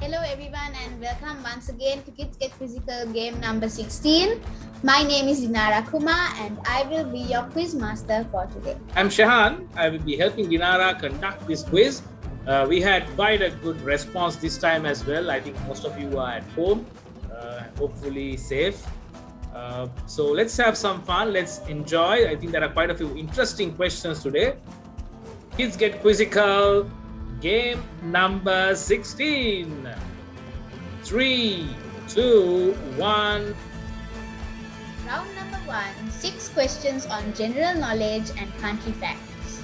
Hello everyone and welcome once again to Kids Get Physical game number 16. My name is Dinara Kumar and I will be your quiz master for today. I'm Shahan. I will be helping Dinara conduct this quiz. We had quite a good response this time as well. I think most of you are at home, hopefully safe. So let's have some fun. Let's enjoy. I think there are quite a few interesting questions today. Kids Get Quizzical game number 16. 3, 2, 1. Round number 1, 6 questions on general knowledge and country facts.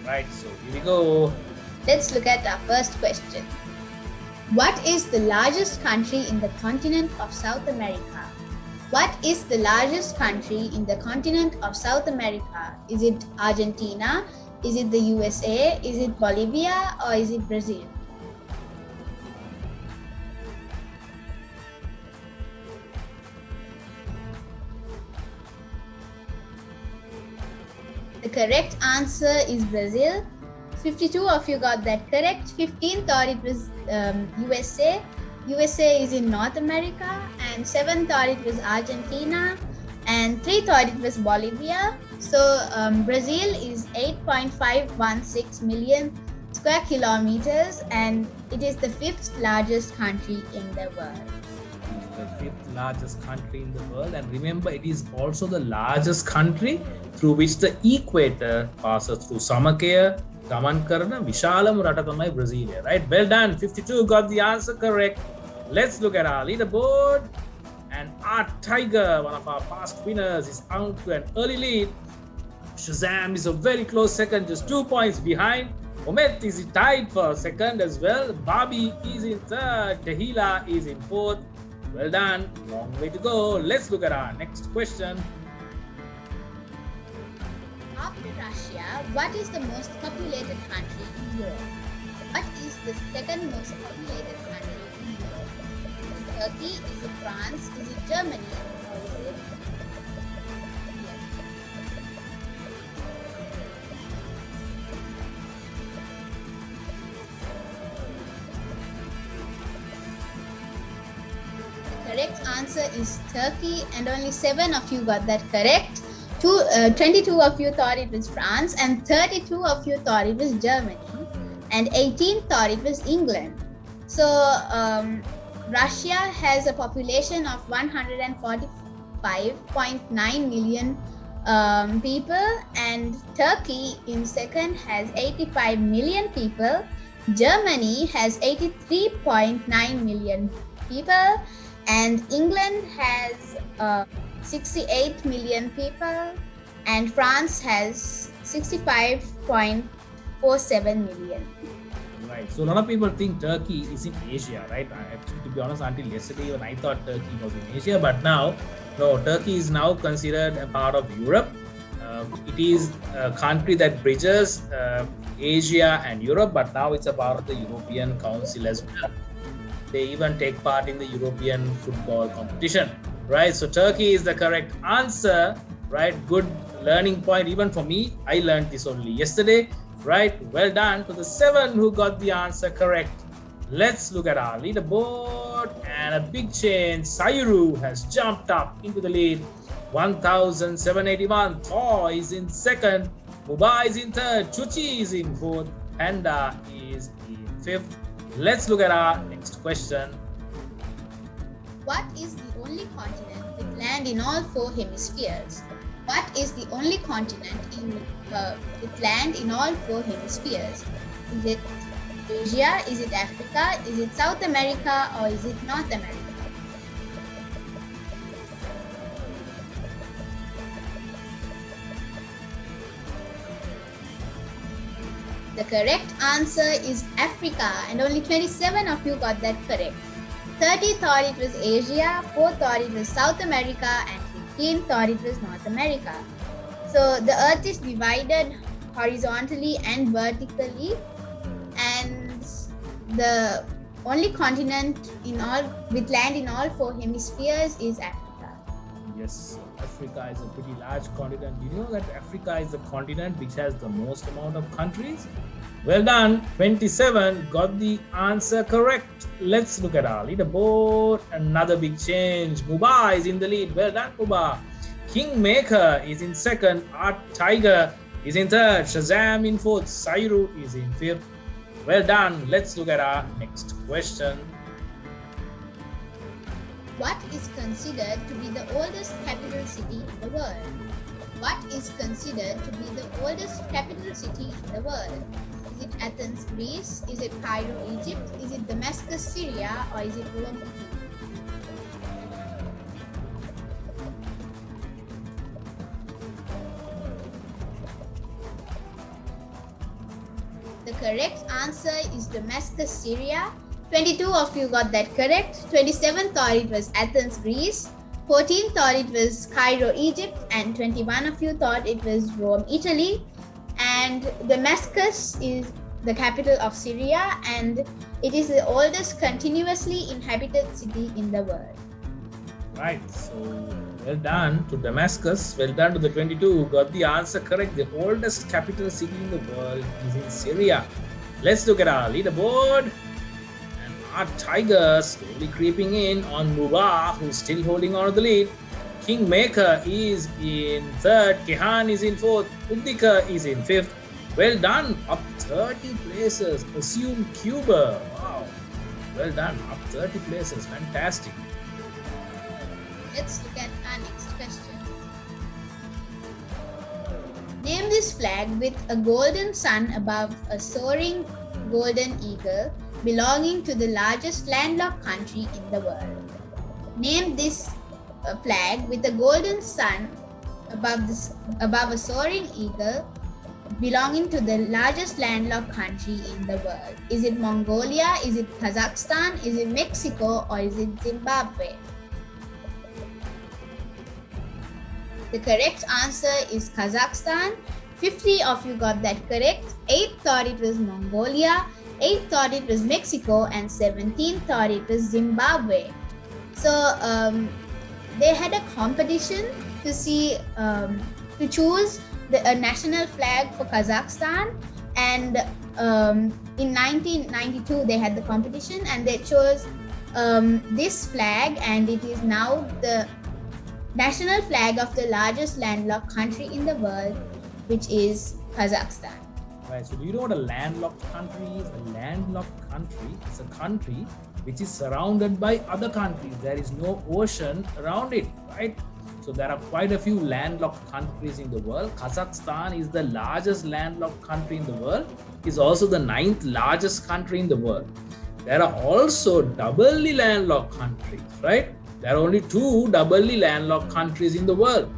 Right, so here we go. Let's look at our first question. What is the largest country in the continent of South America? What is the largest country in the continent of South America? Is it Argentina? Is it the USA? Is it Bolivia? Or is it Brazil? The correct answer is Brazil. 52 of you got that correct. 15 thought it was USA. USA is in North America. And 7 thought it was Argentina. And 3 thought it was Bolivia. So Brazil is 8.516 million square kilometers and it is the 5th largest country in the world. The 5th largest country in the world, and remember it is also the largest country through which the equator passes through. Samakaya gaman karana vishalam rata thamai Brazil, right? Well done. 52 got the answer correct. Let's look at our leaderboard. And our Tiger, one of our past winners, is out to an early lead. Shazam is a very close second, just 2 points behind. Omet is tied for second as well. Bobby is in third. Tahila is in fourth. Well done. Long way to go. Let's look at our next question. After Russia, what is the most populated country in Europe? What is the second most populated country in Europe? Is it Turkey? Is it France? Is it Germany? Or is it India? The correct answer is Turkey and only 7 of you got that correct. 22 of you thought it was France and 32 of you thought it was Germany and 18 thought it was England. So Russia has a population of 145.9 million people and Turkey in second has 85 million people. Germany has 83.9 million people and England has 68 million people and France has 65.47 million. Right. So a lot of people think Turkey is in Asia, right? Actually, to be honest, until yesterday when I thought Turkey was in Asia, but now, no, Turkey is now considered a part of Europe. It is a country that bridges Asia and Europe, but now it's a part of the European Council as well. They even take part in the European football competition, right? So Turkey is the correct answer, right? Good learning point even for me. I learned this only yesterday, right? Well done to the 7 who got the answer correct. Let's look at our leaderboard and a big change. Sayuru has jumped up into the lead. 1,781. Thor is in second. Mubai is in third. Chuchi is in fourth. Panda is in fifth. Let's look at our next question. What is the only continent with land in all 4 hemispheres? What is the only continent with land in all 4 hemispheres? Is it Asia? Is it Africa? Is it South America? Or is it North America? The correct answer is Africa and only 27 of you got that correct. 30 thought it was Asia, 4 thought it was South America and 15 thought it was North America. So the earth is divided horizontally and vertically and the only continent with land in all 4 hemispheres is Africa. Yes, Africa is a pretty large continent. Did you know that Africa is the continent which has the most amount of countries? Well done, 27 got the answer correct. Let's look at our leaderboard. Another big change. Muba is in the lead. Well done, Muba. Kingmaker is in second. Art Tiger is in third. Shazam in fourth. Sairu is in fifth. Well done. Let's look at our next question. What is considered to be the oldest capital city in the world? What is considered to be the oldest capital city in the world? Is it Athens, Greece? Is it Cairo, Egypt? Is it Damascus, Syria? Or is it Rome, Italy? The correct answer is Damascus, Syria. 22 of you got that correct. 27 thought it was Athens, Greece. 14 thought it was Cairo, Egypt. And 21 of you thought it was Rome, Italy. And Damascus is the capital of Syria, and it is the oldest continuously inhabited city in the world. Right, so well done to Damascus. Well done to the 22 who got the answer correct. The oldest capital city in the world is in Syria. Let's look at our leaderboard. And our Tiger slowly creeping in on Muba, who's still holding on to the lead. Kingmaker is in third. Kehan is in fourth. Uddika is in fifth. Well done, up 30 places. Assume Cuba. Wow. Well done, up 30 places. Fantastic. Let's look at our next question. Name this flag with a golden sun above a soaring golden eagle belonging to the largest landlocked country in the world. Name this flag with a golden sun above a soaring eagle belonging to the largest landlocked country in the world. Is it Mongolia? Is it Kazakhstan? Is it Mexico? Or is it Zimbabwe? The correct answer is Kazakhstan. 50 of you got that correct. 8 thought it was Mongolia. 8 thought it was Mexico. And 17 thought it was Zimbabwe. So they had a competition to see to choose a national flag for Kazakhstan, and in 1992 they had the competition and they chose this flag, and it is now the national flag of the largest landlocked country in the world, which is Kazakhstan. Right, so do you know what a landlocked country is? A landlocked country is a country which is surrounded by other countries. There is no ocean around it, right? So there are quite a few landlocked countries in the world. Kazakhstan is the largest landlocked country in the world. It's also the 9th largest country in the world. There are also doubly landlocked countries, right? There are only 2 doubly landlocked countries in the world.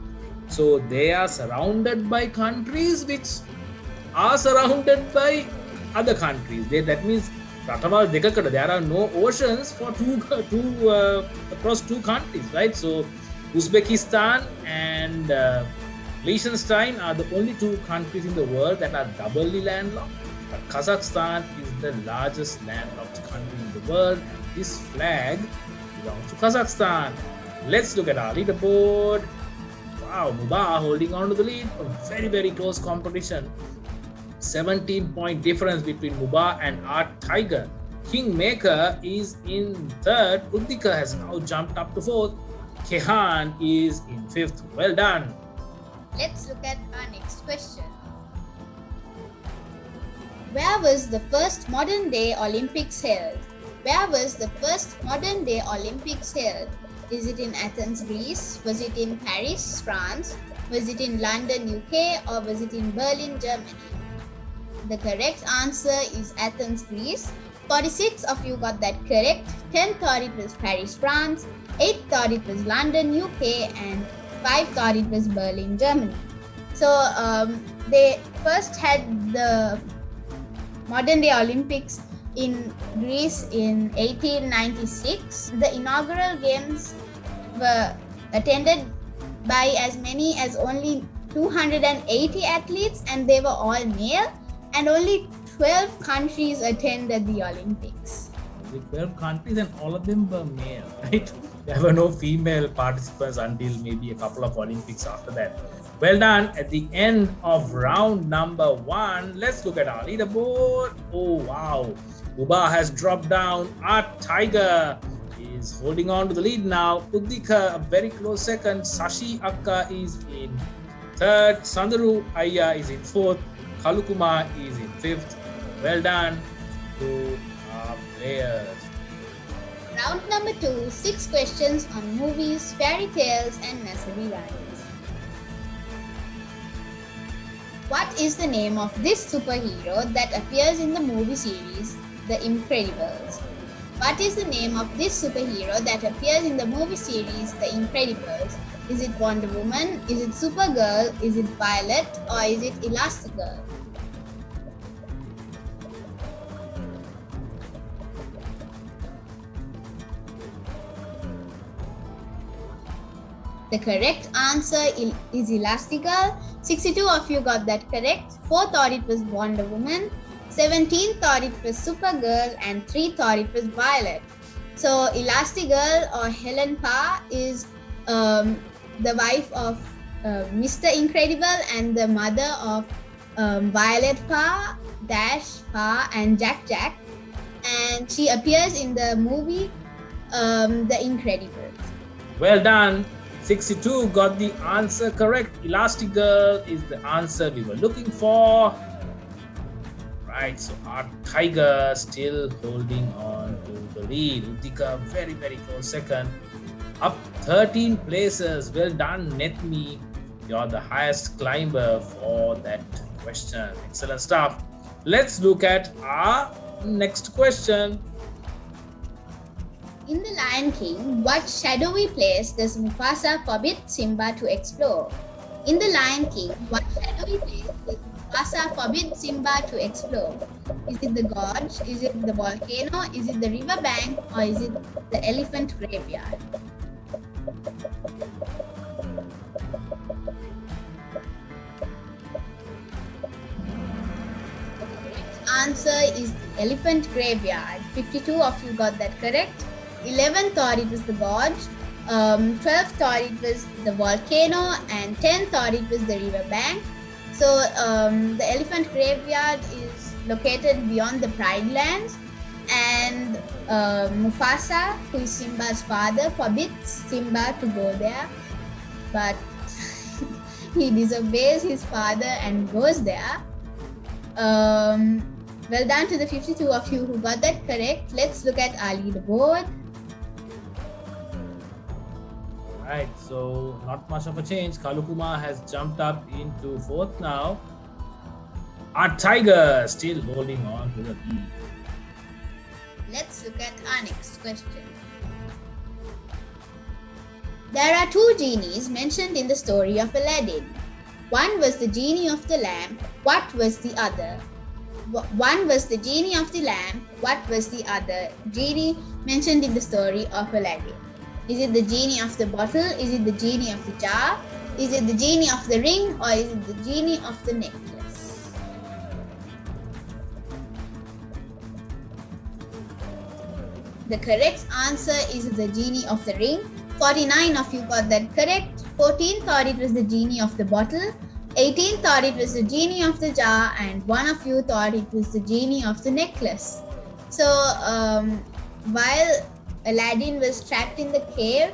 So they are surrounded by countries which are surrounded by other countries. That means there are no oceans for across 2 countries, right? So Uzbekistan and Liechtenstein are the only 2 countries in the world that are doubly landlocked. But Kazakhstan is the largest landlocked country in the world. This flag belongs to Kazakhstan. Let's look at our leaderboard. Wow, Muba holding on to the lead. A very, very close competition. 17-point difference between Muba and Art Tiger. Kingmaker is in third. Uddika has now jumped up to fourth. Kehan is in fifth. Well done. Let's look at our next question. Where was the first modern day Olympics held? Where was the first modern day Olympics held? Is it in Athens, Greece? Was it in Paris, France? Was it in London, UK? Or was it in Berlin, Germany? The correct answer is Athens, Greece. 46 of you got that correct. 10 thought it was Paris, France. 8 thought it was London, UK. And 5 thought it was Berlin, Germany. So they first had the modern day Olympics in Greece in 1896. The inaugural games were attended by as many as only 280 athletes, and they were all male, and only 12 countries attended the Olympics. with 12 countries, and all of them were male, right? There were no female participants until maybe a couple of Olympics after that. Well done. At the end of round number 1, let's look at our leaderboard. Oh, wow. Uba has dropped down. Our Tiger is holding on to the lead now. Uddika, a very close second. Sashi Akka is in third. Sandaru Ayya is in fourth. Kalukuma is in fifth. Well done to our players. Round number 2, 6 questions on movies, fairy tales, and nursery rhymes. What is the name of this superhero that appears in the movie series The Incredibles? What is the name of this superhero that appears in the movie series The Incredibles? Is it Wonder Woman? Is it Supergirl? Is it Violet? Or is it Elastigirl? The correct answer is Elastigirl. 62 of you got that correct. 4 thought it was Wonder Woman. 17 thought it was Supergirl, and 3 thought it was Violet. So Elastigirl or Helen Parr is the wife of Mr. Incredible and the mother of Violet Parr, Dash Parr, and Jack. And she appears in the movie The Incredibles. Well done. 62 got the answer correct. Elastigirl is the answer we were looking for. Right, so our Tiger still holding on to the lead. Uddika, very, very close second. Up 13 places. Well done, Netmi. You're the highest climber for that question. Excellent stuff. Let's look at our next question. In The Lion King, what shadowy place does Mufasa forbid Simba to explore? In The Lion King, what shadowy place does Mufasa forbid Simba to explore? Is it the gorge? Is it the volcano? Is it the river bank? Or is it the elephant graveyard? The correct answer is the elephant graveyard. 52 of you got that correct. 11 thought it was the gorge, 12 thought it was the volcano, and 10 thought it was the river bank. So the elephant graveyard is located beyond the Pride Lands, and Mufasa, who is Simba's father, forbids Simba to go there, but he disobeys his father and goes there. Well done to the 52 of you who got that correct. Let's look at our leaderboard. Right, so not much of a change. Kalukuma has jumped up into fourth now. Our Tiger still holding on to the lead. Let's look at our next question. There are 2 genies mentioned in the story of Aladdin. One was the genie of the lamp. What was the other? One was the genie of the lamp. What was the other genie mentioned in the story of Aladdin? Is it the genie of the bottle? Is it the genie of the jar? Is it the genie of the ring? Or is it the genie of the necklace? The correct answer is the genie of the ring. 49 of you got that correct. 14 thought it was the genie of the bottle. 18 thought it was the genie of the jar. And 1 of you thought it was the genie of the necklace. So while Aladdin was trapped in the cave,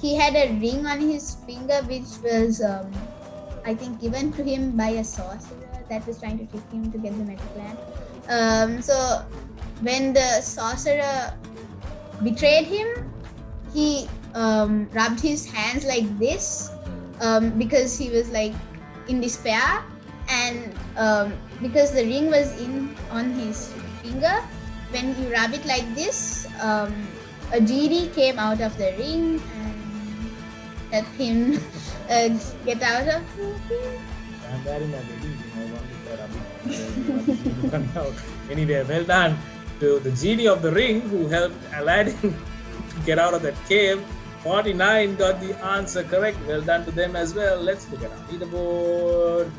he had a ring on his finger which was, I think, given to him by a sorcerer that was trying to trick him to get the magic lamp. So when the sorcerer betrayed him, he rubbed his hands like this because he was like in despair, and because the ring was on his finger, when you rub it like this, a genie came out of the ring and helped him get out of it. I'm wearing a wedding ring. I wanted to Anyway, well done to the genie of the ring who helped Aladdin to get out of that cave. 49 got the answer correct. Well done to them as well. Let's look at our leaderboard.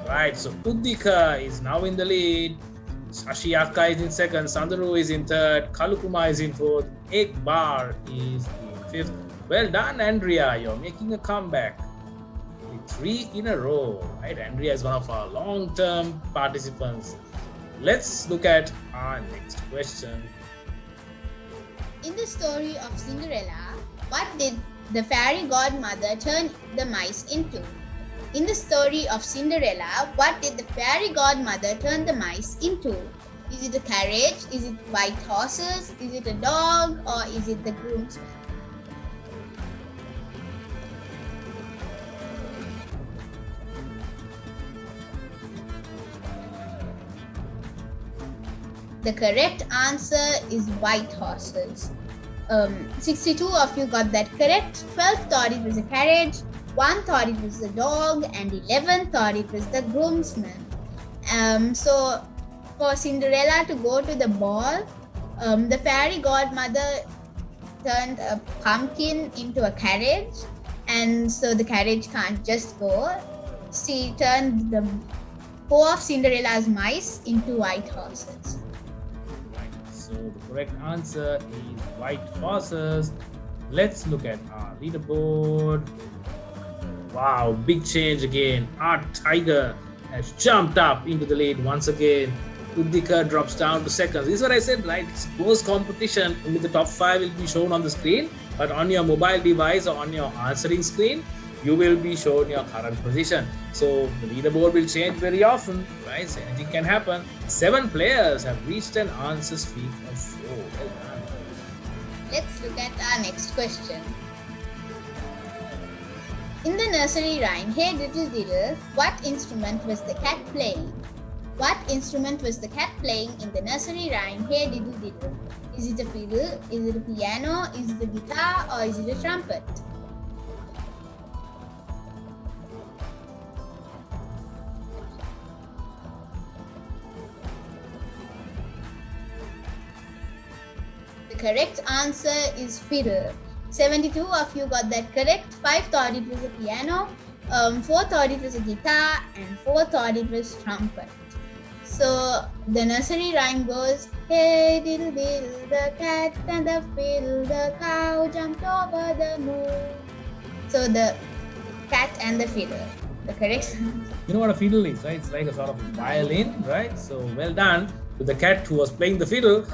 Right, so Uddika is now in the lead. Shashiyaka is in second, Sandaru is in third, Kalukuma is in fourth, Ekbar is in fifth. Well done, Andrea. You're making a comeback. 3 in a row. Right? Andrea is one of our long-term participants. Let's look at our next question. In the story of Cinderella, what did the fairy godmother turn the mice into? In the story of Cinderella, what did the fairy godmother turn the mice into? Is it a carriage? Is it white horses? Is it a dog? Or is it the groomsman? The correct answer is white horses. 62 of you got that correct. 12 thought it was a carriage, 1 thought it was a dog, and 11 thought it was the groomsman. So for Cinderella to go to the ball, the fairy godmother turned a pumpkin into a carriage, and so the carriage can't just go. She turned the 4 of Cinderella's mice into white horses. So the correct answer is white horses. Let's look at our leaderboard. Wow, big change again. Our tiger has jumped up into the lead once again. Udika drops down to second. This is what I said, right? It's close competition. Only the top 5 will be shown on the screen, but on your mobile device or on your answering screen, you will be shown your current position. So the leaderboard will change very often, right? So anything can happen. 7 players have reached an answer streak of 4. Well done. Let's look at our next question. In the nursery rhyme, Hey Diddle Diddle, what instrument was the cat playing? What instrument was the cat playing in the nursery rhyme, Hey Diddle Diddle? Is it a fiddle? Is it a piano? Is it a guitar? Or is it a trumpet? The correct answer is fiddle. 72 of you got that correct. 5 thought it was a piano, 4 thought it was a guitar, and 4 thought it was trumpet. So the nursery rhyme goes, Hey diddle diddle, the cat and the fiddle, the cow jumped over the moon. So the cat and the fiddle. The correct You know what a fiddle is, right? It's like a sort of violin, right? So well done to the cat who was playing the fiddle.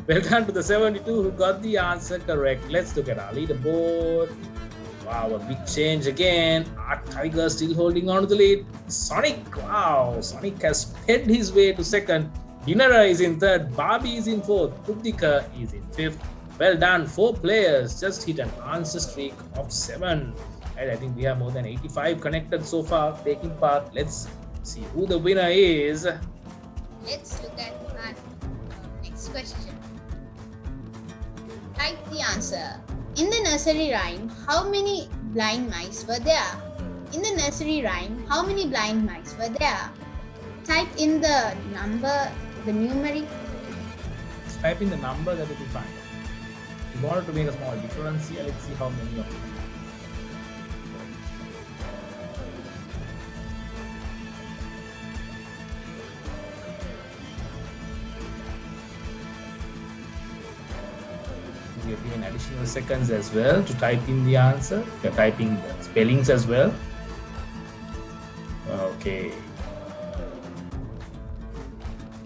Well done to the 72 who got the answer correct. Let's look at our leaderboard. Wow, a big change again. Our tiger still holding on to the lead. Sonic, wow, Sonic has sped his way to second. Dinara is in third. Barbie is in fourth. Krutika is in fifth. Well done, 4 players just hit an answer streak of 7. And I think we have more than 85 connected so far taking part. Let's see who the winner is. Let's look at our next question. Type the answer. In the nursery rhyme, how many blind mice were there? In the nursery rhyme, how many blind mice were there? Type in the number, the numeric. Let's type in the number, that will be fine. If you wanted to make a small difference here, let's see how many of them. We are given additional seconds as well to type in the answer. We are typing the spellings as well. Okay.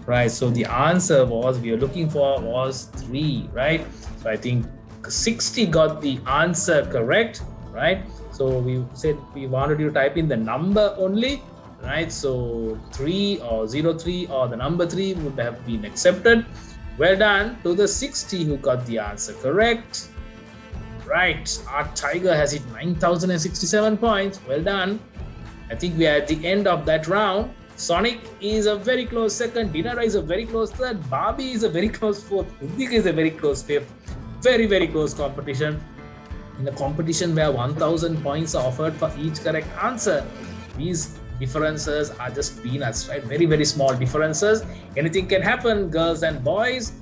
Right, so the answer was, we are looking for was 3, right? So I think 60 got the answer correct, right? So we said we wanted you to type in the number only, right? So 3 or 03 or the number 3 would have been accepted. Well done to the 60 who got the answer correct. Right, our tiger has hit 9,067 points. Well done. I think we are at the end of that round. Sonic is a very close second. Dinara is a very close third. Barbie is a very close fourth. Udika is a very close fifth. Very, very close competition. In a competition where 1,000 points are offered for each correct answer, these differences are just peanuts, right? Very, very small differences. Anything can happen, girls and boys.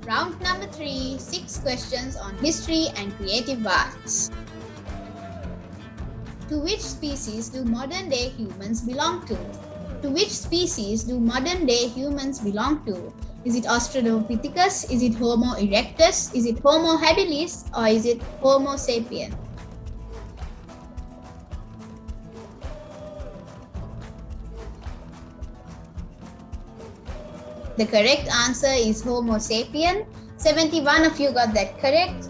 Round number 3, 6 questions on history and creative arts. To which species do modern day humans belong to? To which species do modern day humans belong to? Is it Australopithecus? Is it Homo erectus? Is it Homo habilis? Or is it Homo sapien? The correct answer is Homo sapien. 71 of you got that correct.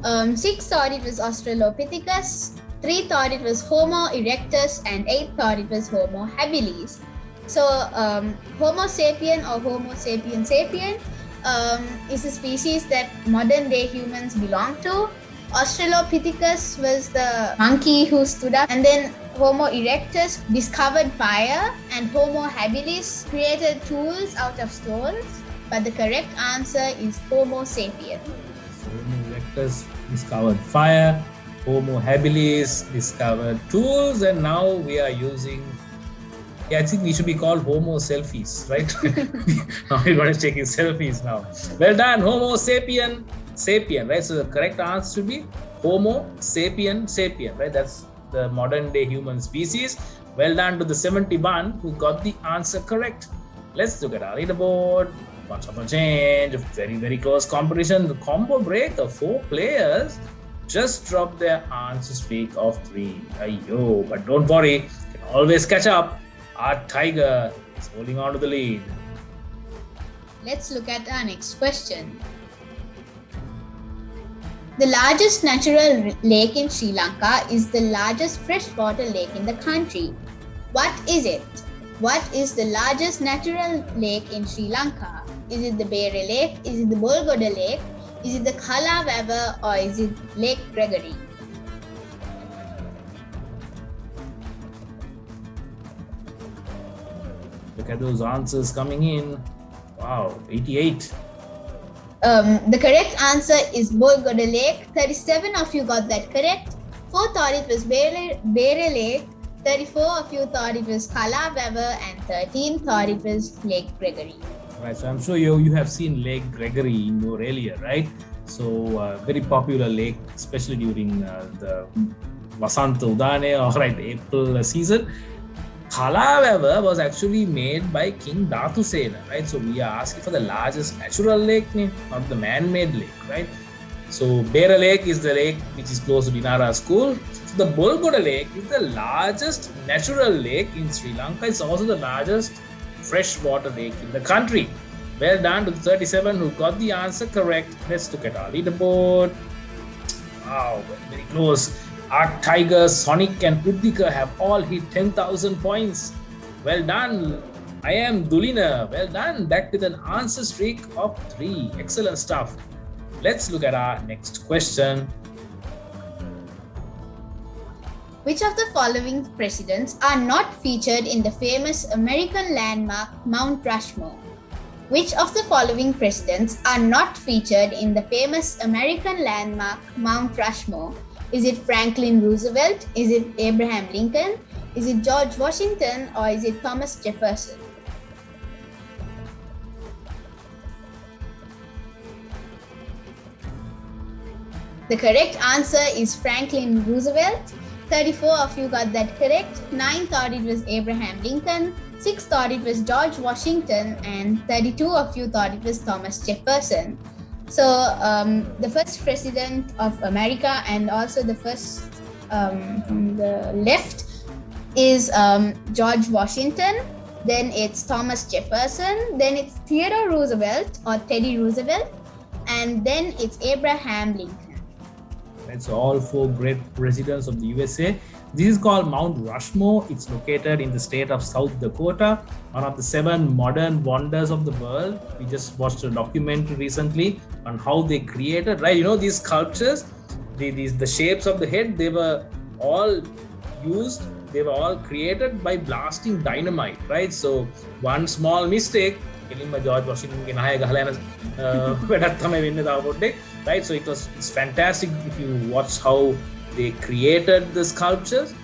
6 thought it was Australopithecus, 3 thought it was Homo erectus, and 8 thought it was Homo habilis. So Homo sapien or Homo sapien sapien is a species that modern day humans belong to. Australopithecus was the monkey who stood up, and then Homo erectus discovered fire, and Homo habilis created tools out of stones. But the correct answer is Homo sapien. So Homo erectus discovered fire, Homo habilis discovered tools, and now we are using. I think we should be called Homo selfies, right? Now we're going to check his selfies now. Well done, Homo sapien sapien, right? So the correct answer should be Homo sapien sapien, right? That's the modern day human species. Well done to the 71 who got the answer correct. Let's look at our leaderboard. Bunch of a change, very, very close competition. The combo break, the 4 players just dropped their answer streak of 3. Ayyo, but don't worry, you can always catch up. Our Tiger is holding on to the lead. Let's look at our next question. The largest natural lake in Sri Lanka is the largest freshwater lake in the country. What is it? What is the largest natural lake in Sri Lanka? Is it the Bere Lake? Is it the Bolgoda Lake? Is it the Khala River? Or is it Lake Gregory? Look at those answers coming in. Wow, 88. The correct answer is Bolgoda Lake. 37 of you got that correct. 4 thought it was Bere Lake. 34 of you thought it was Khala River, and 13 thought it was Lake Gregory. Right, so I'm sure you have seen Lake Gregory in your area, right? So very popular lake, especially during the Vasanta Udane or April season. Khala River was actually made by King Dhatusena, right? So we are asking for the largest natural lake, not the man-made lake, right? So Bere Lake is the lake which is close to Dinara School. So the Bolgoda Lake is the largest natural lake in Sri Lanka. It's also the largest freshwater lake in the country. Well done to the 37 who got the answer correct. Let's look at our leaderboard. Wow, very close. Our Tigers, Sonic and Uddika have all hit 10,000 points. Well done. I am Dulina. Well done. Back with an answer streak of 3. Excellent stuff. Let's look at our next question. Which of the following presidents are not featured in the famous American landmark Mount Rushmore? Which of the following presidents are not featured in the famous American landmark Mount Rushmore? Is it Franklin Roosevelt? Is it Abraham Lincoln? Is it George Washington? Or is it Thomas Jefferson? The correct answer is Franklin Roosevelt. 34 of you got that correct. 9 thought it was Abraham Lincoln. 6 thought it was George Washington. And 32 of you thought it was Thomas Jefferson. So the first president of America and also the first from the left is George Washington. Then it's Thomas Jefferson. Then it's Theodore Roosevelt or Teddy Roosevelt. And then it's Abraham Lincoln. Right, so all 4 great presidents of the USA. This is called Mount Rushmore. It's located in the state of South Dakota, one of the 7 modern wonders of the world. We just watched a documentary recently on how they created, right? You know, these sculptures, the shapes of the head, they were all created by blasting dynamite, right? So one small mistake, George Washington right? So it's fantastic if you watch how they created the sculptures.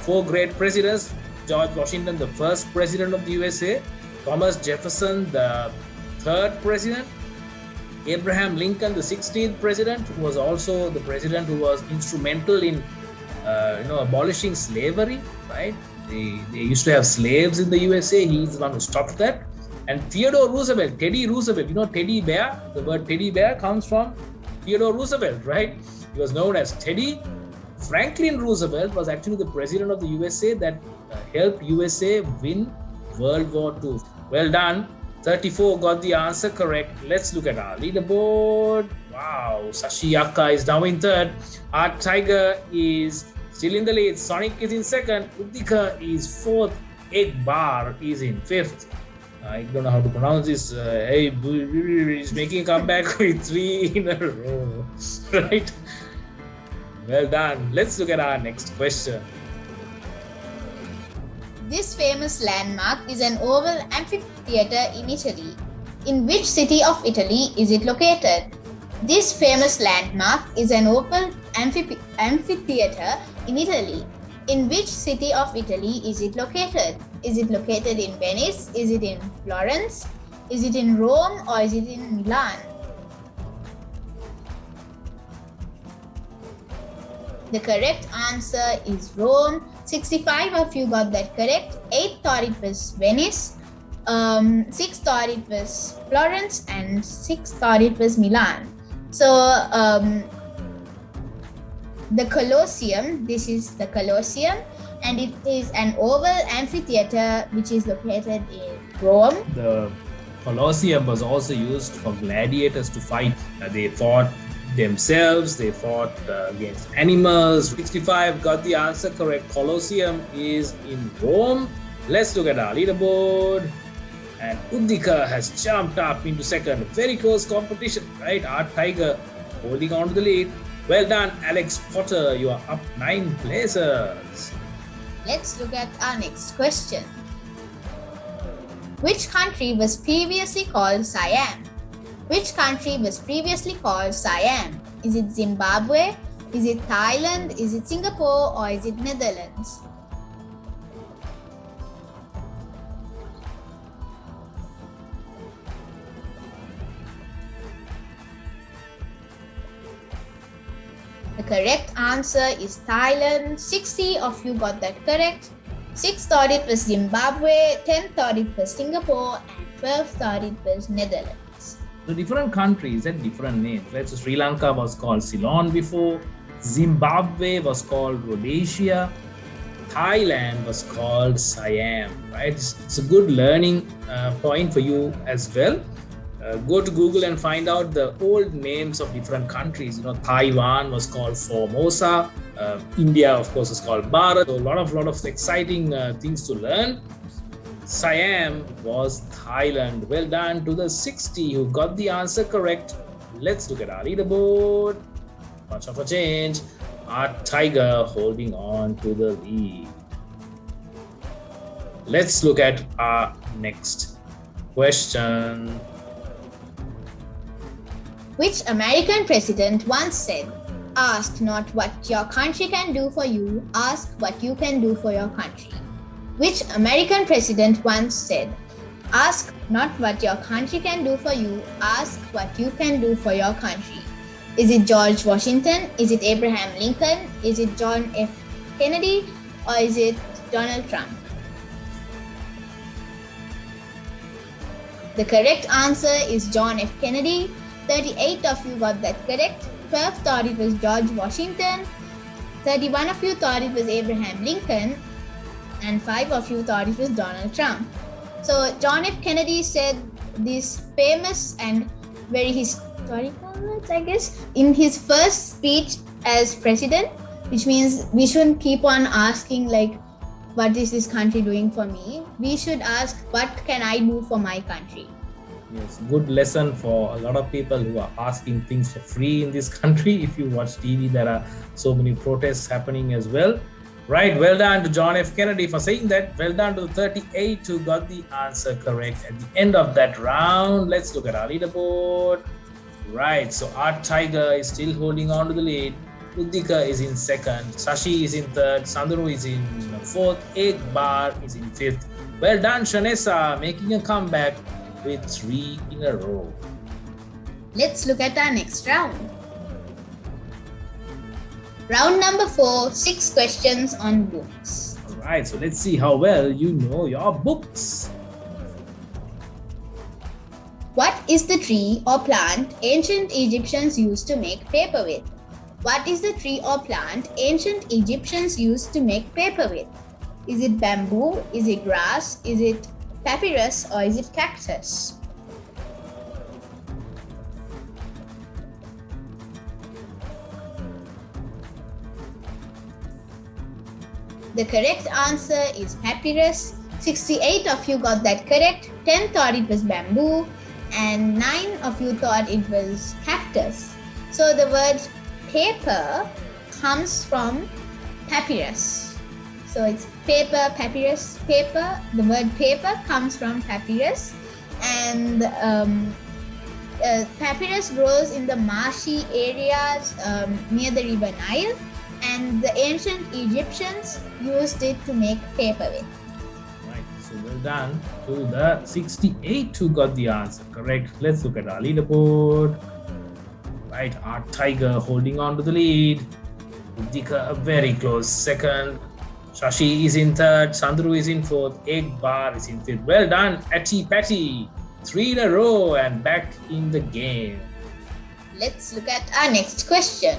4 great presidents: George Washington, the first president of the USA; Thomas Jefferson, the 3rd president; Abraham Lincoln, the 16th president, who was also the president who was instrumental in abolishing slavery, right? They used to have slaves in the USA. He's the one who stopped that. And Theodore Roosevelt, Teddy Roosevelt, teddy bear, the word teddy bear comes from Theodore Roosevelt, right? He was known as Teddy. Franklin Roosevelt was actually the president of the USA that helped USA win World War II. Well done. 34 got the answer correct. Let's look at our leaderboard. Wow, Sashi Akka is now in third. Art Tiger is still in the lead. Sonic is in second. Uddika is fourth. Egg Bar is in fifth. I don't know how to pronounce this. Hey, he's making a comeback with 3 in a row. Right? Well done. Let's look at our next question. This famous landmark is an oval amphitheater in Italy. In which city of Italy is it located? This famous landmark is an oval amphitheater in Italy. In which city of Italy is it located? Is it located in Venice? Is it in Florence? Is it in Rome or is it in Milan? The correct answer is Rome. 65 of you got that correct. 8 thought it was Venice. 6 thought it was Florence and 6 thought it was Milan. So the Colosseum, this is the Colosseum, and it is an oval amphitheater which is located in Rome. The Colosseum was also used for gladiators to fight. They fought themselves, they fought against animals. 65 got the answer correct. Colosseum is in Rome. Let's look at our leaderboard. And Uddika has jumped up into second. Very close competition, right? Art Tiger holding on to the lead. Well done, Alex Potter. You are up 9 places. Let's look at our next question. Which country was previously called Siam? Which country was previously called Siam? Is it Zimbabwe? Is it Thailand? Is it Singapore? Or is it Netherlands? The correct answer is Thailand. 60 of you got that correct. 6 thought it was Zimbabwe, 10 thought it was Singapore, and 12 thought it was Netherlands. So different countries had different names, right? So Sri Lanka was called Ceylon before, Zimbabwe was called Rhodesia, Thailand was called Siam, right? It's a good learning point for you as well. Go to Google and find out the old names of different countries. Taiwan was called Formosa. India, of course, is called Bharat. So a lot of exciting things to learn. Siam was Thailand. Well done to the 60 who got the answer correct. Let's look at our leaderboard. Much of a change. Our Tiger holding on to the lead. Let's look at our next question. Which American president once said, "Ask not what your country can do for you, ask what you can do for your country"? Which American president once said, "Ask not what your country can do for you, ask what you can do for your country"? Is it George Washington? Is it Abraham Lincoln? Is it John F. Kennedy? Or is it Donald Trump? The correct answer is John F. Kennedy. 38 of you got that correct. 12 thought it was George Washington. 31 of you thought it was Abraham Lincoln. And 5 of you thought it was Donald Trump. So John F. Kennedy said these famous and very historical words, I guess, in his first speech as president, which means we shouldn't keep on asking what is this country doing for me? We should ask, what can I do for my country? Yes, good lesson for a lot of people who are asking things for free in this country. If you watch TV, there are so many protests happening as well. Right, well done to John F. Kennedy for saying that. Well done to the 38 who got the answer correct at the end of that round. Let's look at our leaderboard. Right, so our Tiger is still holding on to the lead. Uddika is in second. Sashi is in third. Sandhanu is in fourth. Egg Bar is in fifth. Well done, Shanessa, making a comeback with 3 in a row. Let's look at our next round. Round number 4, 6 questions on books. All Right, so let's see how well you know your books. What is the tree or plant ancient Egyptians used to make paper with? What is the tree or plant ancient Egyptians used to make paper with? Is it bamboo? Is it grass? Is it papyrus? Or is it cactus? The correct answer is papyrus. 68 of you got that correct. 10 thought it was bamboo. And 9 of you thought it was cactus. So the word paper comes from papyrus. So it's paper, papyrus, paper. The word paper comes from papyrus. And papyrus grows in the marshy areas near the river Nile. And the ancient Egyptians used it to make paper with. Right, so well done to the 68 who got the answer correct. Let's look at our leaderboard. Right, our tiger holding on to the lead. Uddika a very close second. Shashi is in third. Sandru is in fourth. Egg Bar is in fifth. Well done, Atty Patty. 3 in a row and back in the game. Let's look at our next question.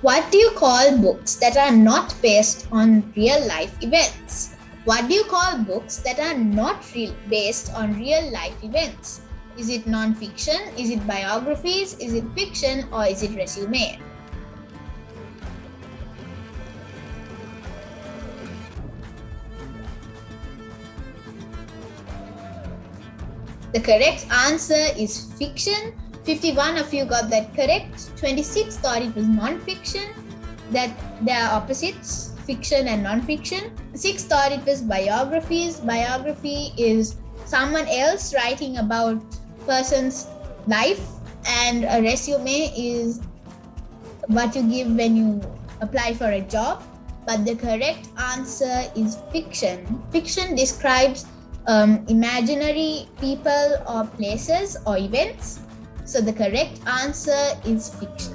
What do you call books that are not based on real life events? What do you call books that are not based on real life events? Is it non-fiction? Is it biographies? Is it fiction? Or is it resume? The correct answer is fiction. 51 of you got that correct. 26 thought it was non-fiction. That they are opposites, fiction and non-fiction. 6 thought it was biographies. Biography is someone else writing about person's life, and a resume is what you give when you apply for a job. But the correct answer is fiction. Fiction describes imaginary people or places or events. So the correct answer is fiction.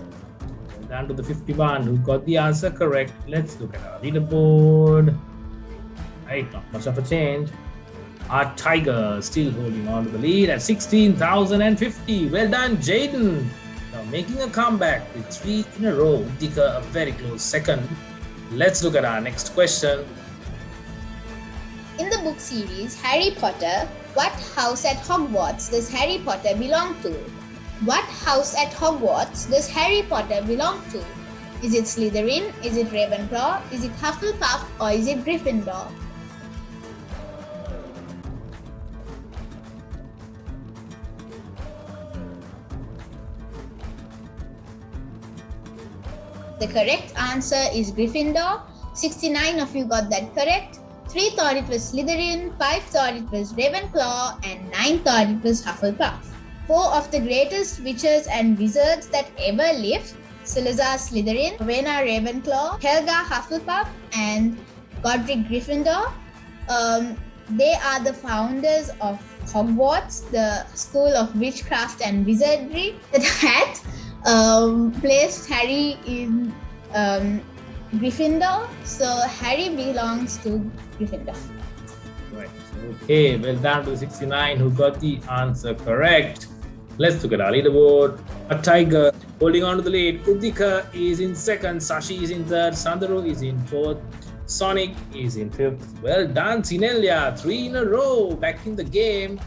Well done to the 51 who got the answer correct. Let's look at our leaderboard. Right, not much of a change. Our tiger still holding on to the lead at 16,050. Well done, Jaden. Now making a comeback with 3 in a row. Uddika a very close second. Let's look at our next question. In the book series Harry Potter, what house at Hogwarts does Harry Potter belong to? What house at Hogwarts does Harry Potter belong to? Is it Slytherin? Is it Ravenclaw? Is it Hufflepuff? Or is it Gryffindor? The correct answer is Gryffindor. 69 of you got that correct. 3 thought it was Slytherin, 5 thought it was Ravenclaw, and 9 thought it was Hufflepuff. 4 of the greatest witches and wizards that ever lived, Salazar Slytherin, Rowena Ravenclaw, Helga Hufflepuff, and Godric Gryffindor, they are the founders of Hogwarts, the school of witchcraft and wizardry that had placed Harry in Gryffindor. So Harry belongs to Gryffindor. Right. Okay, well done to 69 who got the answer correct. Let's look at our leaderboard. A tiger holding on to the lead. Uddika is in second. Sashi is in third. Sandru is in fourth. Sonic is in fifth. Well done, Sinelia. 3 in a row. Back in the game.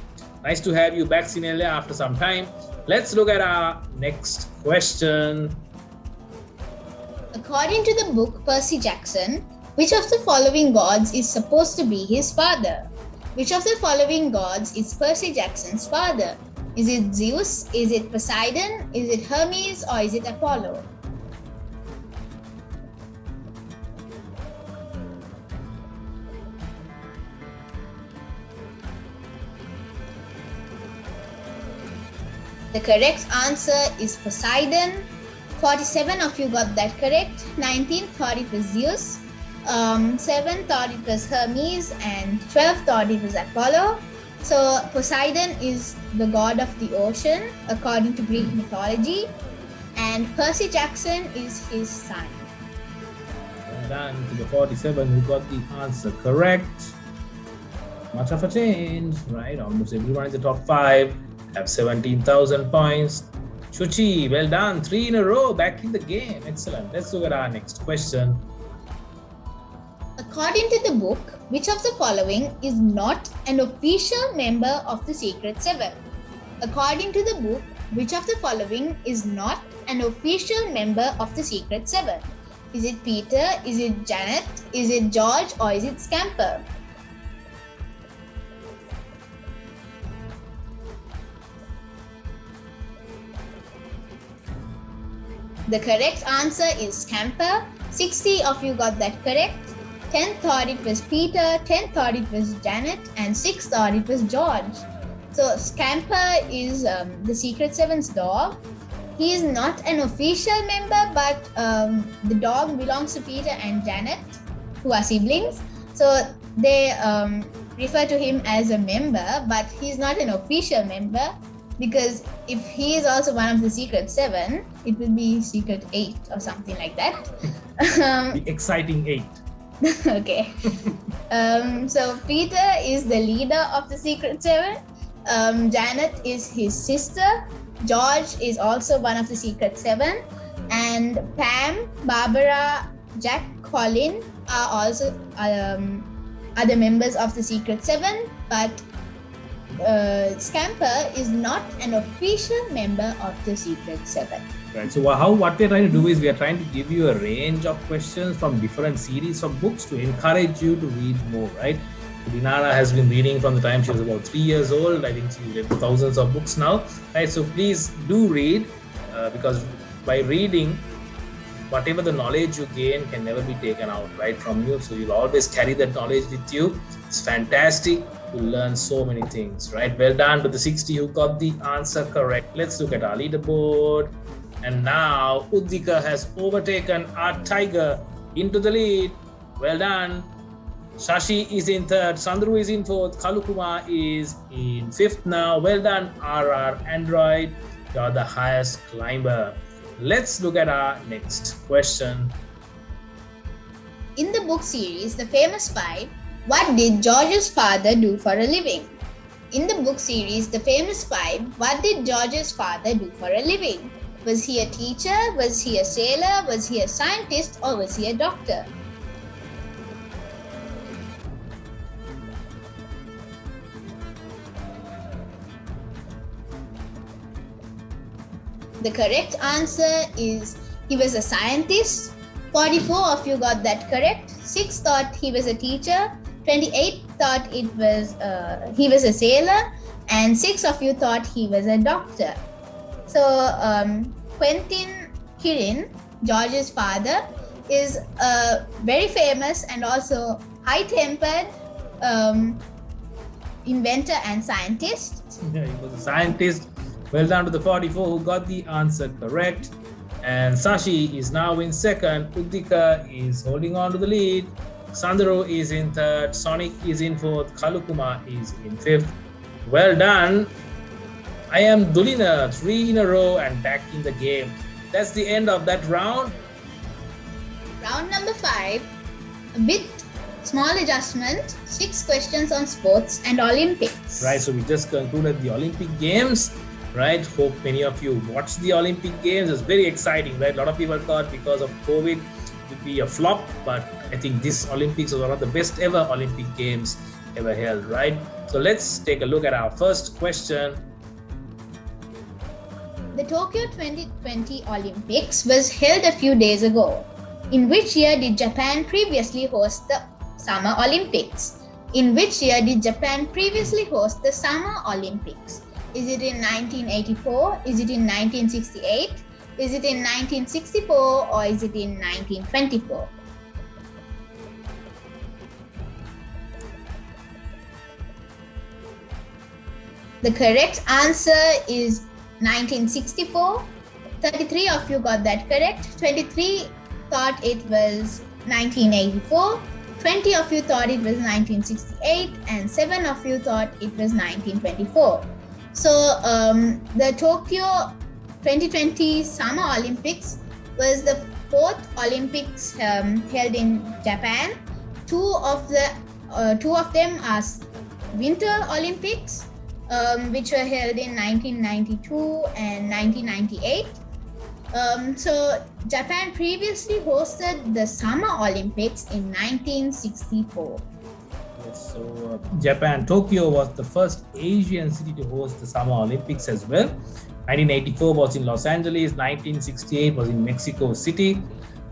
Nice to have you back, Sinelia, after some time. Let's look at our next question. According to the book Percy Jackson, which of the following gods is supposed to be his father? Which of the following gods is Percy Jackson's father? Is it Zeus? Is it Poseidon? Is it Hermes? Or is it Apollo? The correct answer is Poseidon. 47 of you got that correct. 19 thought it was Zeus. 7 thought it was Hermes, and 12 thought it was Apollo. So Poseidon is the god of the ocean according to Greek mythology, and Percy Jackson is his son. done to the 47 who got the answer correct. Much of a change, right? Almost everyone in the top 5 have 17,000 points. Shuchi, well done. 3 in a row, back in the game. Excellent. Let's look at our next question. According to the book, which of the following is not an official member of the Secret Seven? According to the book, which of the following is not an official member of the Secret Seven? Is it Peter? Is it Janet? Is it George? Or is it Scamper? The correct answer is Scamper. 60 of you got that correct. 10 thought it was Peter, 10 thought it was Janet, and 6 thought it was George. So Scamper is the Secret Seven's dog. He is not an official member, but the dog belongs to Peter and Janet, who are siblings. So they refer to him as a member, but he's not an official member, because if he is also one of the Secret Seven, it will be Secret 8 or something like that. The exciting 8. Okay. So Peter is the leader of the Secret Seven. Janet is his sister. George is also one of the Secret Seven. And Pam, Barbara, Jack, Colin are also other members of the Secret Seven. But Scamper is not an official member of the Secret Seven. Right. So what we're trying to do is we are trying to give you a range of questions from different series of books to encourage you to read more, right? Dinara has been reading from the time she was about 3 years old. I think she's read thousands of books now, right? So please do read because by reading, whatever the knowledge you gain can never be taken out, right, from you. So you'll always carry that knowledge with you. It's fantastic to learn so many things, right? Well done to the 60 who got the answer correct. Let's look at our leaderboard. And now Uddika has overtaken our tiger into the lead. Well done. Shashi is in 3rd, Sandru is in 4th, Kalukuma is in 5th now. Well done, RR Android. You're the highest climber. Let's look at our next question. In the book series, The Famous Five, what did George's father do for a living? In the book series, The Famous Five, what did George's father do for a living? Was he a teacher? Was he a sailor? Was he a scientist? Or was he a doctor? The correct answer is he was a scientist. 44 of you got that correct. 6 thought he was a teacher. 28 thought he was a sailor. And 6 of you thought he was a doctor. So Quentin Kirin, George's father, is a very famous and also high-tempered inventor and scientist. Yeah, he was a scientist. Well done to the 44 who got the answer correct. And Sashi is now in 2nd. Uddika is holding on to the lead. Sandro is in 3rd. Sonic is in 4th. Kalukuma is in 5th. Well done. I am Dulina, 3 in a row and back in the game. That's the end of that round. Round number 5, a bit small adjustment, 6 questions on sports and Olympics. Right, so we just concluded the Olympic Games. Right, hope many of you watched the Olympic Games. It's very exciting, right? A lot of people thought because of COVID it would be a flop, but I think this Olympics was one of the best ever Olympic Games ever held, right? So let's take a look at our first question. The Tokyo 2020 Olympics was held a few days ago. In which year did Japan previously host the Summer Olympics? In which year did Japan previously host the Summer Olympics? Is it in 1984? Is it in 1968? Is it in 1964? Or is it in 1924? The correct answer is 1964. 33 of you got that correct. 23 thought it was 1984. 20 of you thought it was 1968. And 7 of you thought it was 1924. So the Tokyo 2020 Summer Olympics was the fourth Olympics held in Japan. Two of them are Winter Olympics, which were held in 1992 and 1998. So Japan previously hosted the Summer Olympics in 1964. Yes, so Japan, Tokyo was the first Asian city to host the Summer Olympics as well. 1984 was in Los Angeles, 1968 was in Mexico City,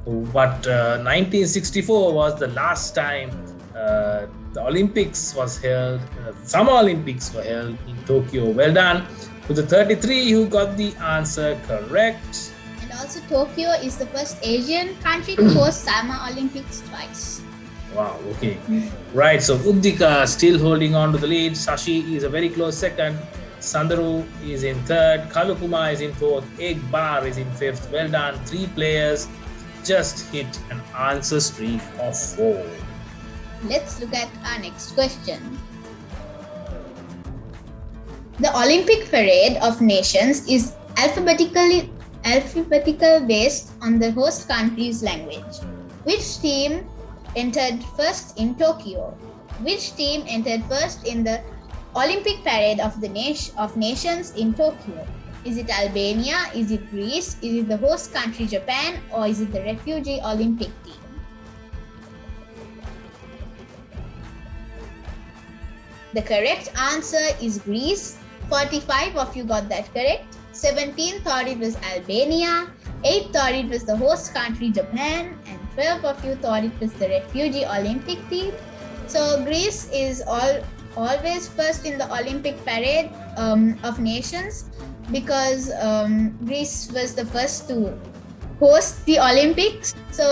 but 1964 was the last time the Olympics was held, Summer Olympics were held in Tokyo. Well done to the 33 who got the answer correct. And also Tokyo is the first Asian country to host Summer Olympics twice. Wow, okay. Right, so Uddika still holding on to the lead. Sashi is a very close second. Sandaru is in third. Kalukuma is in fourth. Egbar is in fifth. Well done. 3 players just hit an answer streak of 4. Let's look at our next question. The Olympic Parade of Nations is alphabetical based on the host country's language. Which team entered first in Tokyo? Which team entered first in the Olympic Parade of Nations in Tokyo? Is it Albania? Is it Greece? Is it the host country Japan? Or is it the refugee Olympic team? The correct answer is Greece. 45 of you got that correct. 17 thought it was Albania. 8 thought it was the host country Japan. And 12 of you thought it was the refugee Olympic team. So Greece is always first in the Olympic Parade of Nations because Greece was the first to host the Olympics. So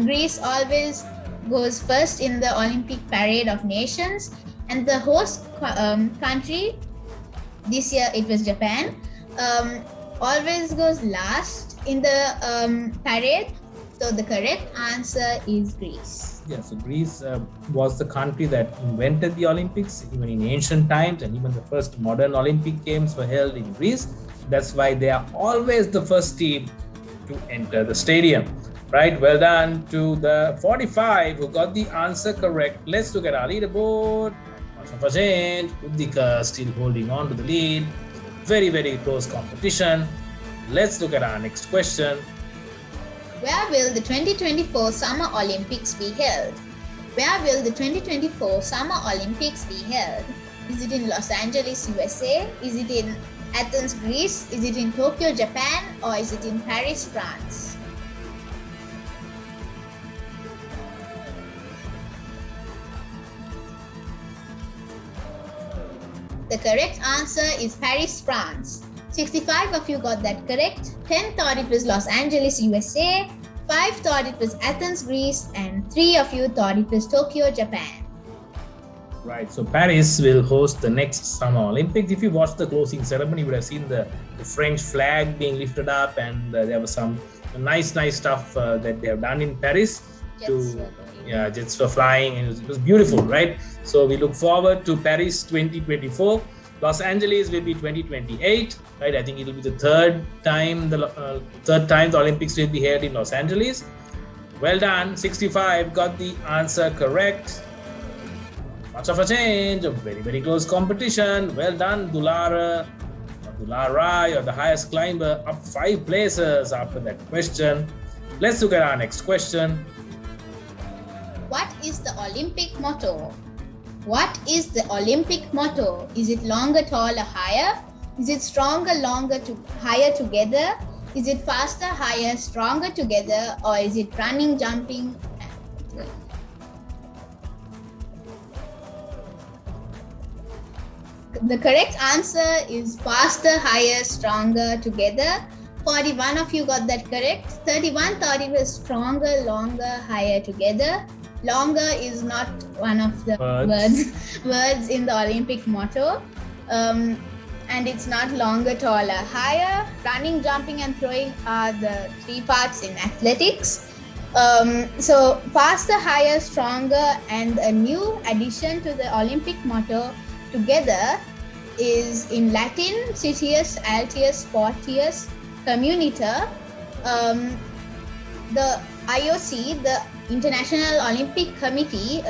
Greece always goes first in the Olympic Parade of Nations. And the host country, this year it was Japan, always goes last in the parade. So the correct answer is Greece. Yeah, so Greece was the country that invented the Olympics, even in ancient times, and even the first modern Olympic Games were held in Greece. That's why they are always the first team to enter the stadium. Right, well done to the 45 who got the answer correct. Let's look at our leaderboard. Uddika still holding on to the lead. Very, very close competition. Let's look at our next question. Where will the 2024 Summer Olympics be held? Where will the 2024 Summer Olympics be held? Is it in Los Angeles, USA? Is it in Athens, Greece? Is it in Tokyo, Japan? Or is it in Paris, France? The correct answer is Paris, France. 65 of you got that correct. 10 thought it was Los Angeles, USA. 5 thought it was Athens, Greece. And 3 of you thought it was Tokyo, Japan. Right, so Paris will host the next Summer Olympics. If you watched the closing ceremony, you would have seen the French flag being lifted up, and there was some nice stuff that they have done in Paris. Jets were flying, and it was beautiful, right? So we look forward to Paris 2024. Los Angeles will be 2028, right? I think it will be the third time the Olympics will be held in Los Angeles. Well done, 65 got the answer correct. Much of a change, a very, very close competition. Well done, Dulara. Dulara, you're the highest climber, up 5 places after that question. Let's look at our next question. What is the Olympic motto? What is the Olympic motto? Is it longer, taller, higher? Is it stronger, longer, higher together? Is it faster, higher, stronger together? Or is it running, jumping? The correct answer is faster, higher, stronger together. 41 of you got that correct. 31 thought it was stronger, longer, higher together. Longer is not one of the words in the Olympic motto. And it's not longer, taller, higher. Running, jumping, and throwing are the 3 parts in athletics. So faster, higher, stronger, and a new addition to the Olympic motto together is in Latin, Citius, Altius, Fortius, Communiter. the IOC, the International Olympic Committee,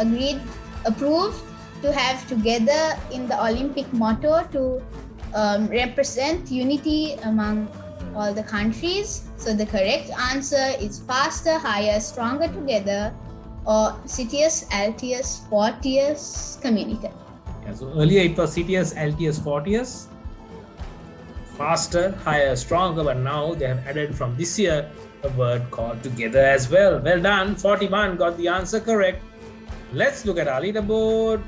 approved to have together in the Olympic motto to represent unity among all the countries. So the correct answer is faster, higher, stronger together, or CITES, Altius, Fortius, Communicate. Yeah, so earlier it was CITES, Altius, Fortius. Faster, higher, stronger, but now they have added from this year a word called together as well. Well done, 41 got the answer correct. Let's look at our leaderboard.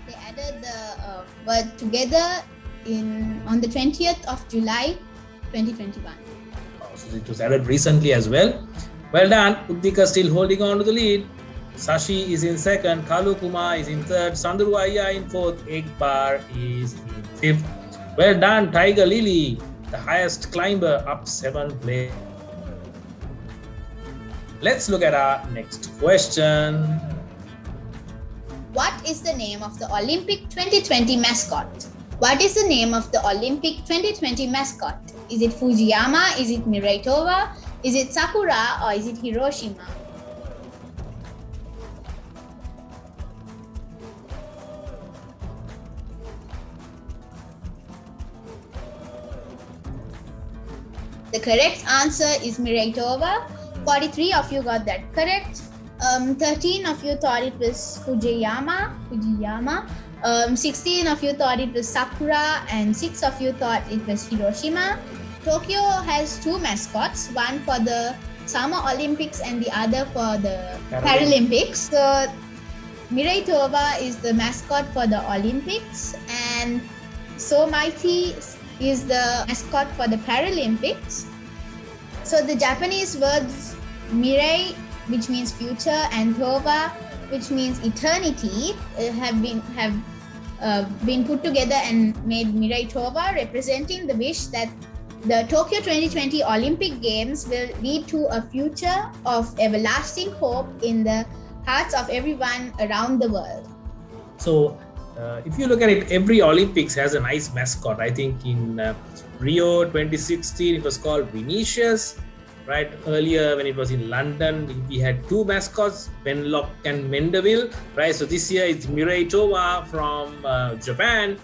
They added the word together on the 20th of July 2021. So it was added recently as well. Well done, Uddika still holding on to the lead. Sashi is in second, Kalu Kumar is in third, Sandru Ayya in fourth, Ekbar is in fifth. Well done, Tiger Lily, the highest climber, up 7 places. Let's look at our next question. What is the name of the Olympic 2020 mascot? What is the name of the Olympic 2020 mascot? Is it Fujiyama? Is it Miraitova? Is it Sakura? Or is it Hiroshima? The correct answer is Miraitova. 43 of you got that correct. 13 of you thought it was Fujiyama. 16 of you thought it was Sakura, and 6 of you thought it was Hiroshima. Tokyo has 2 mascots, one for the Summer Olympics and the other for the Paralympics. So Miraitova is the mascot for the Olympics, and So Mighty is the mascot for the Paralympics. So the Japanese words Mirai, which means future, and Tova, which means eternity, have been put together and made Mirai Tova, representing the wish that the Tokyo 2020 Olympic Games will lead to a future of everlasting hope in the hearts of everyone around the world. So, if you look at it, every Olympics has a nice mascot. I think in Rio 2016, it was called Vinicius. Right, earlier when it was in London, we had 2 mascots, Benlock and Mendeville. Right, so this year it's Mirai Tova from Japan.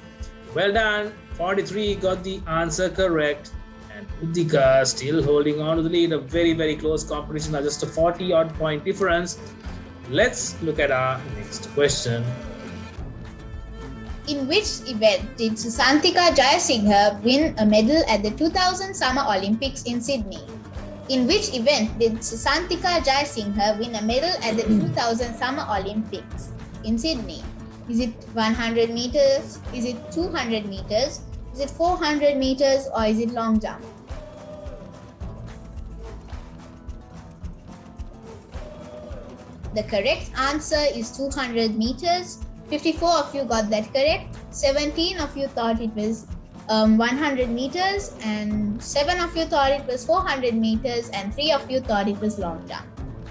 Well done, 43 got the answer correct. And Uddika still holding on to the lead. A very, very close competition, just a 40-odd point difference. Let's look at our next question. In which event did Susantika Jayasinghe win a medal at the 2000 Summer Olympics in Sydney? In which event did Susantika Jayasinghe win a medal at the 2000 Summer Olympics in Sydney? Is it 100 meters? Is it 200 meters? Is it 400 meters? Or is it long jump? The correct answer is 200 meters. 54 of you got that correct. 17 of you thought it was 100 meters, and 7 of you thought it was 400 meters, and 3 of you thought it was long jump.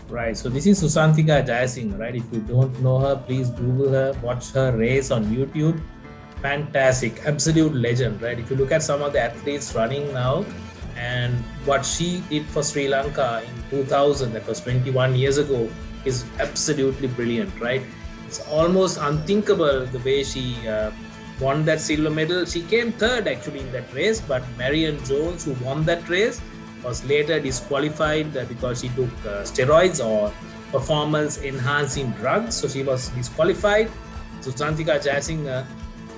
Right, so this is Susantika Jayasinghe, right? If you don't know her, please Google her, watch her race on YouTube. Fantastic, absolute legend, right? If you look at some of the athletes running now and what she did for Sri Lanka in 2000, that was 21 years ago, is absolutely brilliant, right? It's almost unthinkable the way she won that silver medal. She came third actually in that race, but Marion Jones, who won that race, was later disqualified because she took steroids or performance-enhancing drugs. So she was disqualified. Susantika Jayasinghe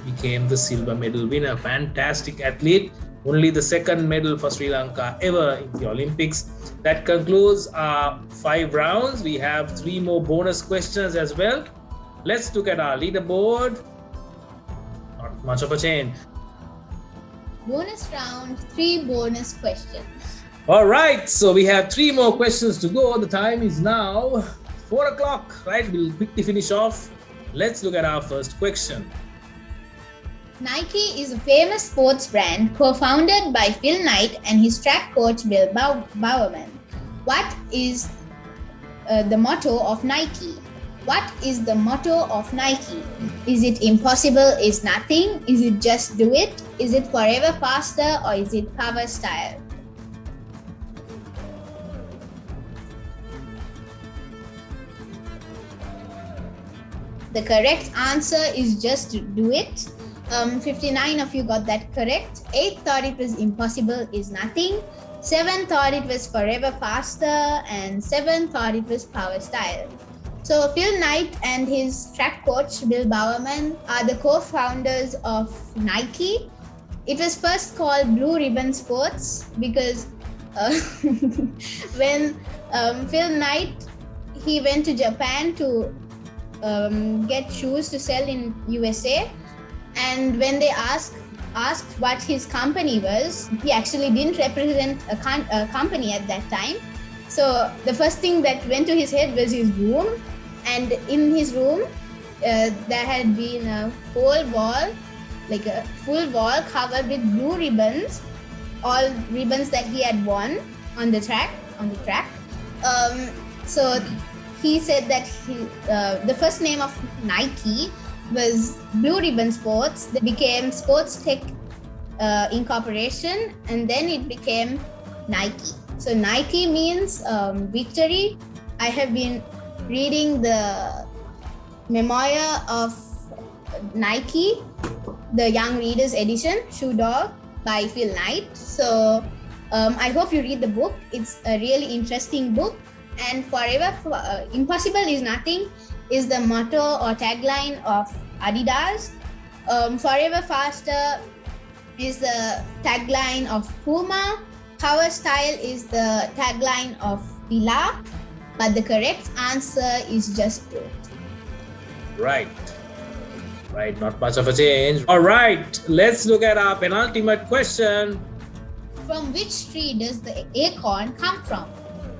became the silver medal winner. Fantastic athlete. Only the second medal for Sri Lanka ever in the Olympics. That concludes our 5 rounds. We have 3 more bonus questions as well. Let's look at our leaderboard. Not much of a change. Bonus round, 3 bonus questions. All right, so we have 3 more questions to go. The time is now 4 o'clock, right? We'll quickly finish off. Let's look at our first question. Nike is a famous sports brand co-founded by Phil Knight and his track coach Bill Bowerman. What is the motto of Nike? What is the motto of Nike? Is it impossible is nothing? Is it just do it? Is it forever faster, or is it cover style? The correct answer is Just Do It. 59 of you got that correct. 8 thought it was Impossible Is Nothing. 7 thought it was Forever Faster. And 7 thought it was Power Style. So Phil Knight and his track coach Bill Bowerman are the co-founders of Nike. It was first called Blue Ribbon Sports because when Phil Knight, he went to Japan to get shoes to sell in USA, and when they asked what his company was, he actually didn't represent a company at that time. So the first thing that went to his head was his room, and in his room there had been a whole wall, like a full wall covered with blue ribbons, all ribbons that he had won on the track. So he said that the first name of Nike was Blue Ribbon Sports. They became Sports Tech Incorporation, and then it became Nike. So Nike means victory. I have been reading the memoir of Nike, the Young Readers Edition, Shoe Dog by Phil Knight. So I hope you read the book. It's a really interesting book. And Forever Impossible Is Nothing is the motto or tagline of Adidas. Forever Faster is the tagline of Puma. Power Style is the tagline of Fila. But the correct answer is Just Do It. Right, not much of a change. All right, let's look at our penultimate question. From which tree does the acorn come from?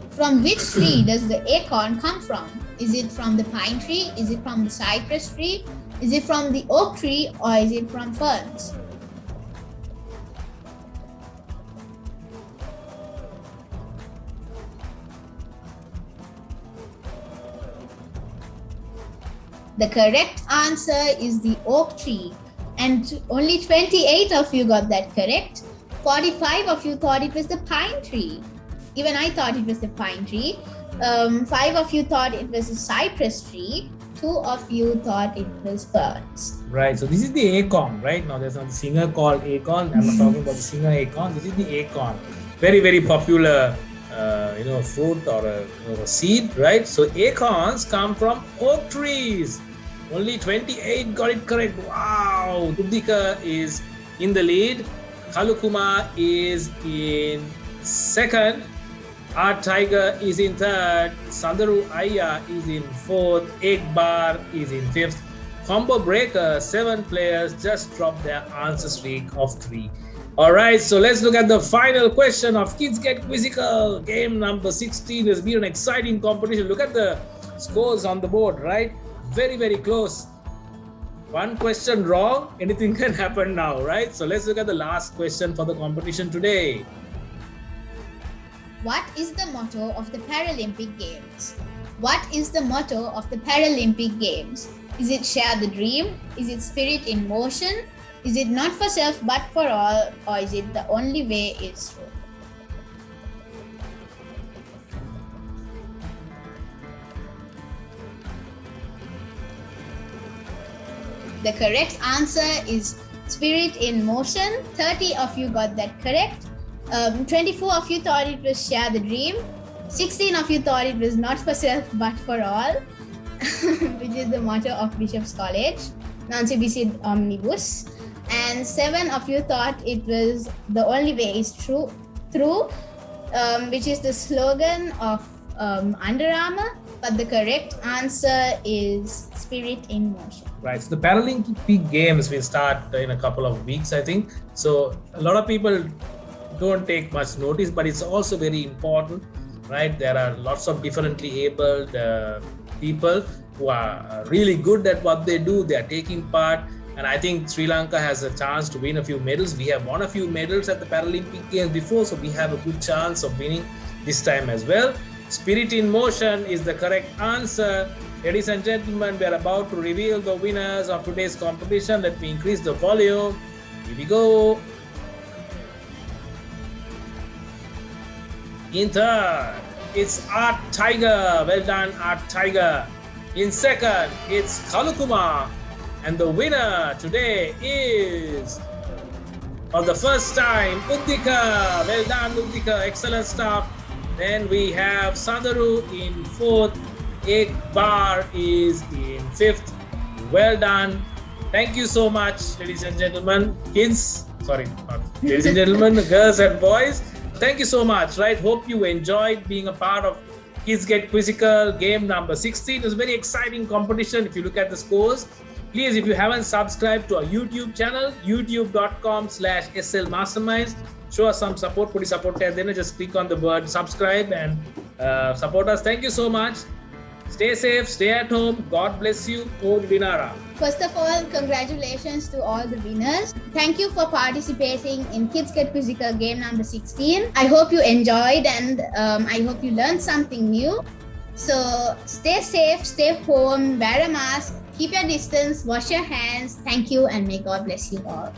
From which tree does the acorn come from? Is it from the pine tree? Is it from the cypress tree? Is it from the oak tree? Or is it from ferns? The correct answer is the oak tree. And only 28 of you got that correct. 45 of you thought it was the pine tree. Even I thought it was the pine tree. 5 of you thought it was a cypress tree. 2 of you thought it was ferns. Right, so this is the acorn, right? Now there's a singer called Akon. I'm not talking about the singer Akon. This is the acorn. Very, very popular fruit or a seed, right? So acorns come from oak trees. Only 28 got it correct. Wow! Dubdika is in the lead. Kalukuma is in second. Art Tiger is in third. Sandaru Aya is in fourth. Egg Bar is in fifth. Combo Breaker, 7 players just dropped their answer streak of 3. Alright, so let's look at the final question of Kids Get Quizzical. Game number 16 has been an exciting competition. Look at the scores on the board, right? Very, very close. One question wrong, anything can happen now, right? So let's look at the last question for the competition today. What is the motto of the Paralympic Games? What is the motto of the Paralympic Games? Is it Share the Dream? Is it Spirit in Motion? Is it Not for Self but for All? Or is it The Only Way is Through? The correct answer is Spirit in Motion. 30 of you got that correct. 24 of you thought it was Share the Dream. 16 of you thought it was Not for Self but for All, which is the motto of Bishop's College, Nancy Bicid Omnibus. And 7 of you thought it was The Only Way is Through, which is the slogan of Under Armour. But the correct answer is Spirit in Motion. Right, so the Paralympic Games will start in a couple of weeks, I think. So a lot of people don't take much notice, but it's also very important, right? There are lots of differently abled people who are really good at what they do. They are taking part, and I think Sri Lanka has a chance to win a few medals. We have won a few medals at the Paralympic Games before, so we have a good chance of winning this time as well. Spirit in Motion is the correct answer. Ladies and gentlemen, we are about to reveal the winners of today's competition. Let me increase the volume. Here we go. In third, it's Art Tiger. Well done, Art Tiger. In second, it's Kalukuma. And the winner today is, for the first time, Uddika. Well done, Uddika. Excellent stuff. Then we have Sandaru in fourth. Ekbar is in fifth. Well done. Thank you so much, ladies and gentlemen. Kids, sorry, not ladies and gentlemen, girls and boys. Thank you so much, right? Hope you enjoyed being a part of Kids Get Quizzical game number 16. It was a very exciting competition if you look at the scores. Please, if you haven't subscribed to our YouTube channel, youtube.com/SL Masterminds, show us some support. Put support there. Then just click on the word subscribe and support us. Thank you so much. Stay safe, stay at home. God bless you. Om Vinara. First of all, congratulations to all the winners. Thank you for participating in Kids Get Quizzical game number 16. I hope you enjoyed and I hope you learned something new. So stay safe, stay home, wear a mask, keep your distance, wash your hands. Thank you and may God bless you all.